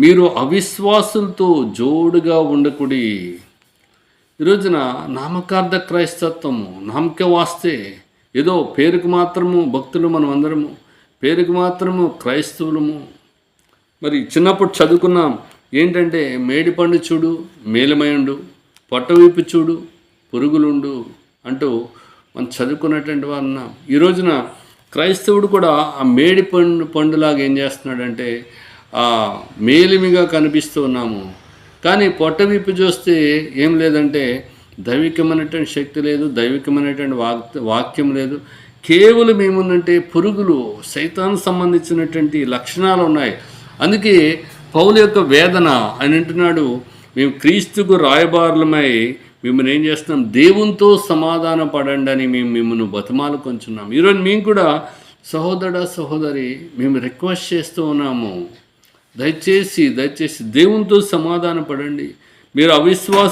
మీరు అవిశ్వాసులతో జోడుగా ఉండకుడి. ఈరోజున నామకార్థ క్రైస్తత్వము, నామకే వాస్తే ఏదో పేరుకు మాత్రము భక్తులు మనం అందరము, పేరుకు మాత్రము క్రైస్తవులము. మరి చిన్నప్పుడు చదువుకున్నాం ఏంటంటే మేడిపండు చూడు మేలమయుండు, పొట్టవీపు చూడు పురుగులుండు అంటూ మనం చదువుకున్నటువంటి వారు. ఈ రోజున క్రైస్తవుడు కూడా ఆ మేడి పండులాగా ఏం చేస్తున్నాడంటే మేలిమిగా కనిపిస్తూ ఉన్నాము. కానీ పొట్టవీపు చూస్తే ఏం లేదంటే దైవికమైనటువంటి శక్తి లేదు, దైవికమైనటువంటి వాక్యం లేదు. కేవలం ఏముందంటే పురుగులు, సైతాన్ సంబంధించినటువంటి లక్షణాలు ఉన్నాయి. అందుకే పౌలు యొక్క వేదన అని అంటున్నాడు, మేము క్రీస్తుకు రాయబారులమై మిమ్మల్ని ఏం చేస్తున్నాం, దేవునితో సమాధాన పడండి అని మేము మిమ్మల్ని బతిమాలు కొంచున్నాం. ఈరోజు మేము కూడా సహోదరి మేము రిక్వెస్ట్ చేస్తూ ఉన్నాము, దయచేసి దేవునితో సమాధాన పడండి. మీరు అవిశ్వాస